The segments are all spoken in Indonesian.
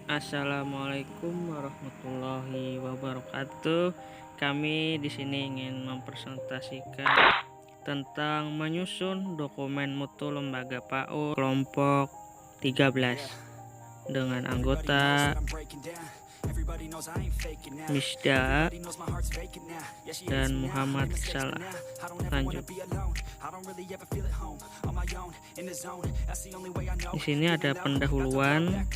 Assalamualaikum warahmatullahi wabarakatuh. Kami di sini ingin mempresentasikan tentang menyusun dokumen mutu lembaga PAUD kelompok 13 dengan anggota Misda dan Muhammad Salah. Lanjut. Di sini ada pendahuluan.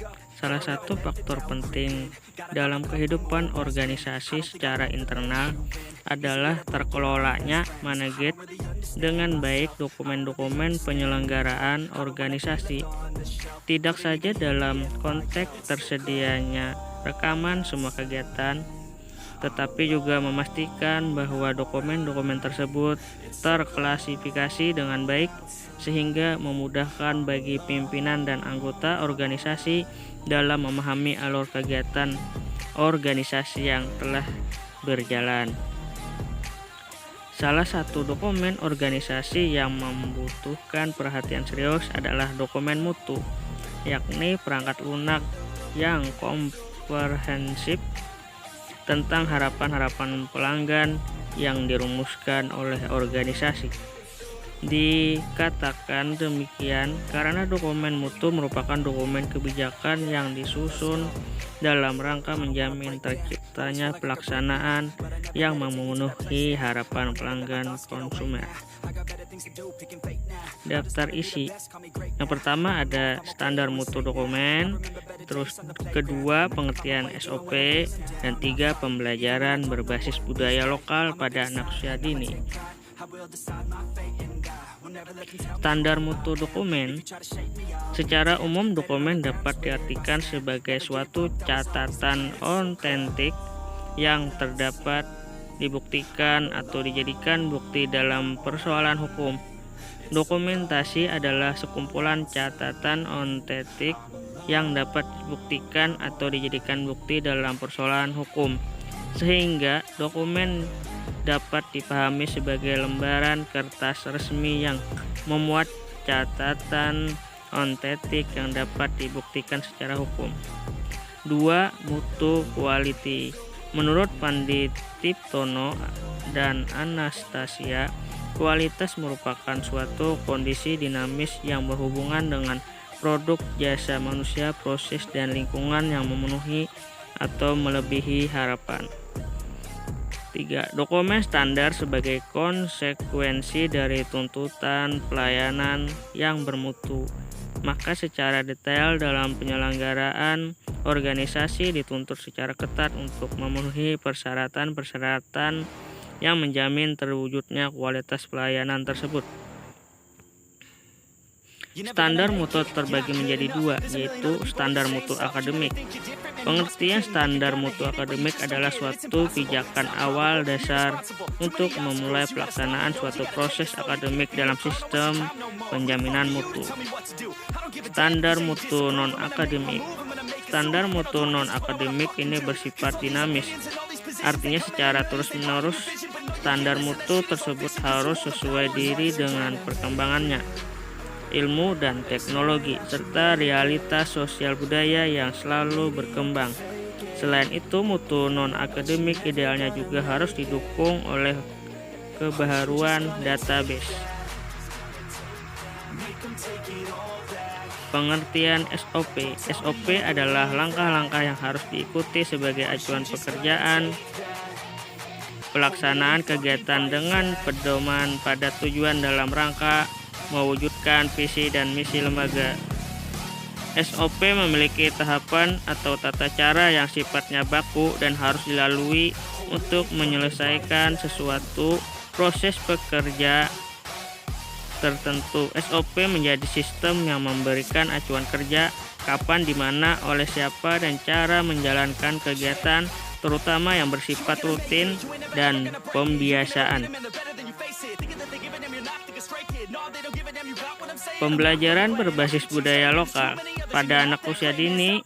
Salah satu faktor penting dalam kehidupan organisasi secara internal adalah terkelolanya manajer dengan baik dokumen-dokumen penyelenggaraan organisasi. Tidak saja dalam konteks tersedianya rekaman semua kegiatan, tetapi juga memastikan bahwa dokumen-dokumen tersebut terklasifikasi dengan baik sehingga memudahkan bagi pimpinan dan anggota organisasi dalam memahami alur kegiatan organisasi yang telah berjalan. Salah satu dokumen organisasi yang membutuhkan perhatian serius adalah dokumen mutu, yakni perangkat lunak yang komprehensif tentang harapan-harapan pelanggan yang dirumuskan oleh organisasi. Dikatakan demikian karena dokumen mutu merupakan dokumen kebijakan yang disusun dalam rangka menjamin terciptanya pelaksanaan yang memenuhi harapan pelanggan konsumen. Daftar isi. Yang pertama ada standar mutu dokumen, terus kedua pengertian SOP, dan tiga pembelajaran berbasis budaya lokal pada anak usia dini. Standar mutu dokumen. Secara umum dokumen dapat diartikan sebagai suatu catatan otentik yang terdapat dibuktikan atau dijadikan bukti dalam persoalan hukum. Dokumentasi adalah sekumpulan catatan otentik yang dapat dibuktikan atau dijadikan bukti dalam persoalan hukum, sehingga dokumen dapat dipahami sebagai lembaran kertas resmi yang memuat catatan otentik yang dapat dibuktikan secara hukum. 2. Mutu quality. Menurut Panditiptono dan Anastasia, kualitas merupakan suatu kondisi dinamis yang berhubungan dengan produk, jasa manusia, proses, dan lingkungan yang memenuhi atau melebihi harapan. 3. Dokumen standar sebagai konsekuensi dari tuntutan pelayanan yang bermutu. Maka secara detail dalam penyelenggaraan organisasi dituntut secara ketat untuk memenuhi persyaratan-persyaratan yang menjamin terwujudnya kualitas pelayanan tersebut. Standar mutu terbagi menjadi dua, yaitu standar mutu akademik. Pengertian standar mutu akademik adalah suatu pijakan awal dasar untuk memulai pelaksanaan suatu proses akademik dalam sistem penjaminan mutu. Standar mutu non-akademik. Standar mutu non-akademik ini bersifat dinamis, artinya secara terus-menerus standar mutu tersebut harus sesuai diri dengan perkembangannya, ilmu dan teknologi, serta realitas sosial budaya yang selalu berkembang. Selain itu, mutu non-akademik idealnya juga harus didukung oleh kebaharuan database. Pengertian SOP. SOP adalah langkah-langkah yang harus diikuti sebagai acuan pekerjaan pelaksanaan kegiatan dengan pedoman pada tujuan dalam rangka mewujudkan visi dan misi lembaga. SOP memiliki tahapan atau tata cara yang sifatnya baku dan harus dilalui untuk menyelesaikan sesuatu proses pekerja tertentu. SOP menjadi sistem yang memberikan acuan kerja kapan, di mana, oleh siapa, dan cara menjalankan kegiatan, terutama yang bersifat rutin dan pembiasaan. Pembelajaran berbasis budaya lokal. Pada anak usia dini,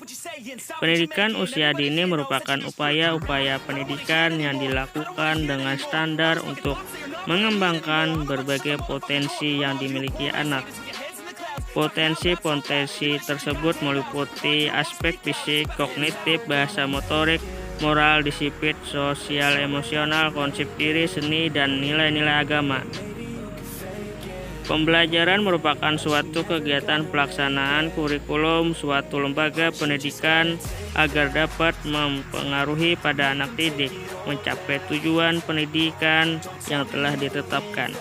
pendidikan usia dini merupakan upaya-upaya pendidikan yang dilakukan dengan standar untuk mengembangkan berbagai potensi yang dimiliki anak. Potensi-potensi tersebut meliputi aspek fisik, kognitif, bahasa motorik, moral, disiplin, sosial, emosional, konsep diri, seni, dan nilai-nilai agama. Pembelajaran merupakan suatu kegiatan pelaksanaan kurikulum suatu lembaga pendidikan agar dapat mempengaruhi pada anak didik mencapai tujuan pendidikan yang telah ditetapkan.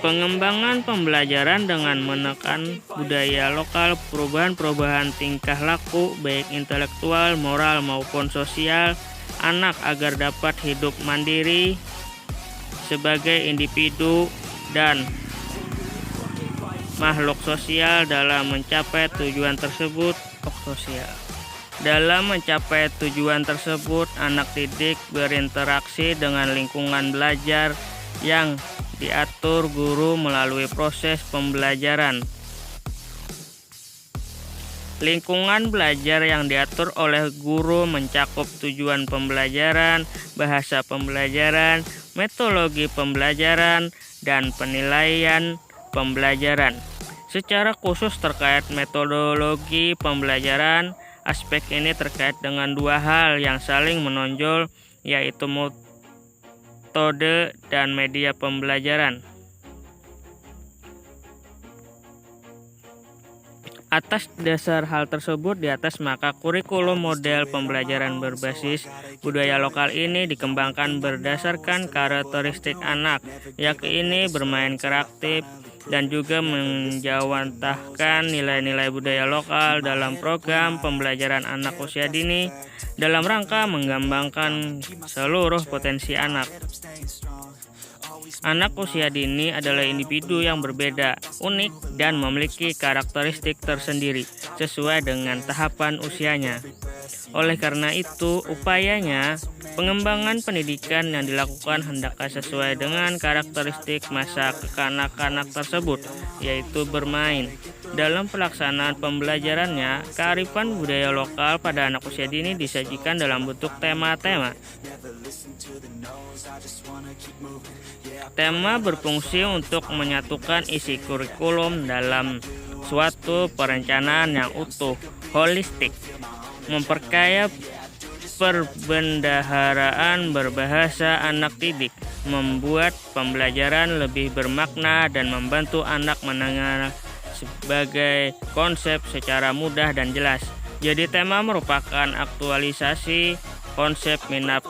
Pengembangan pembelajaran dengan menekan budaya lokal, perubahan-perubahan tingkah laku baik intelektual, moral maupun sosial anak agar dapat hidup mandiri sebagai individu dan makhluk sosial dalam mencapai tujuan tersebut. Dalam mencapai tujuan tersebut, anak didik berinteraksi dengan lingkungan belajar yang diatur guru melalui proses pembelajaran. Lingkungan belajar yang diatur oleh guru mencakup tujuan pembelajaran, bahasa pembelajaran, metodologi pembelajaran, dan penilaian pembelajaran. Secara khusus terkait metodologi pembelajaran, aspek ini terkait dengan dua hal yang saling menonjol, yaitu metode dan media pembelajaran. Atas dasar hal tersebut di atas, maka kurikulum model pembelajaran berbasis budaya lokal ini dikembangkan berdasarkan karakteristik anak, yakni bermain kreatif dan juga menjawantahkan nilai-nilai budaya lokal dalam program pembelajaran anak usia dini dalam rangka mengembangkan seluruh potensi anak. Anak usia dini adalah individu yang berbeda, unik, dan memiliki karakteristik tersendiri sesuai dengan tahapan usianya. Oleh karena itu, upayanya pengembangan pendidikan yang dilakukan hendaknya sesuai dengan karakteristik masa kekanak-kanak tersebut, yaitu bermain. Dalam pelaksanaan pembelajarannya, kearifan budaya lokal pada anak usia dini disajikan dalam bentuk tema-tema. Tema berfungsi untuk menyatukan isi kurikulum dalam suatu perencanaan yang utuh, holistik, memperkaya perbendaharaan berbahasa anak didik, membuat pembelajaran lebih bermakna dan membantu anak mendengar sebagai konsep secara mudah dan jelas. Jadi tema merupakan aktualisasi konsep minat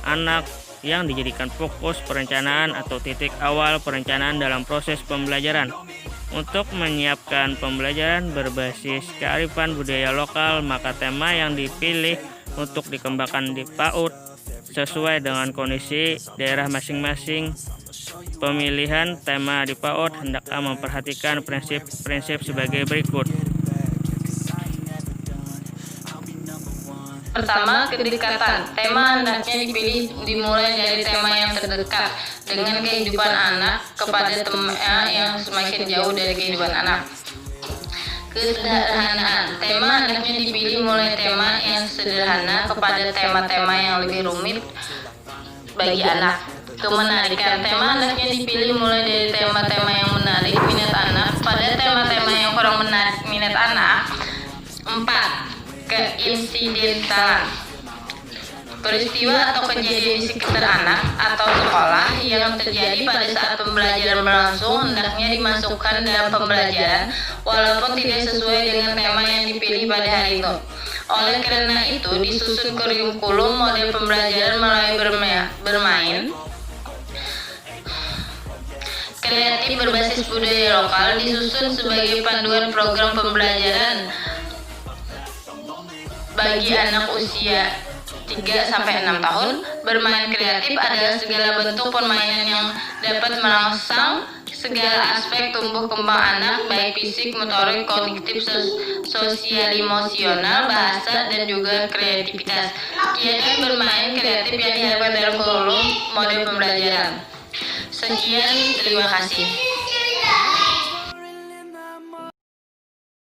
anak yang dijadikan fokus perencanaan atau titik awal perencanaan dalam proses pembelajaran. Untuk menyiapkan pembelajaran berbasis kearifan budaya lokal, maka tema yang dipilih untuk dikembangkan di PAUD sesuai dengan kondisi daerah masing-masing. Pemilihan tema di PAUD hendaknya memperhatikan prinsip-prinsip sebagai berikut. Pertama, kedekatan. Tema hendaknya dipilih dimulai dari tema yang terdekat dengan kehidupan anak kepada tema yang semakin jauh dari kehidupan anak. Kesederhanaan. Tema hendaknya dipilih mulai tema yang sederhana kepada tema-tema yang lebih rumit bagi anak. Kemenarikan. Tema hendaknya dipilih mulai dari tema-tema yang menarik minat anak pada tema-tema yang kurang menarik minat anak. 4. Keinsidentalan. Peristiwa atau kejadian di sekitar anak atau sekolah yang terjadi pada saat pembelajaran berlangsung hendaknya dimasukkan dalam pembelajaran walaupun tidak sesuai dengan tema yang dipilih pada hari itu. Oleh karena itu, disusun kurikulum model pembelajaran melalui bermain kreatif berbasis budaya lokal, disusun sebagai panduan program pembelajaran bagi anak usia 3-6 tahun. Bermain kreatif adalah segala bentuk permainan yang dapat merangsang segala aspek tumbuh kembang anak, baik fisik, motorik, kognitif, sosial, emosional, bahasa, dan juga kreativitas. Kegiatan bermain kreatif yang diharapkan dalam kurikulum model pembelajaran. Sekian, terima kasih.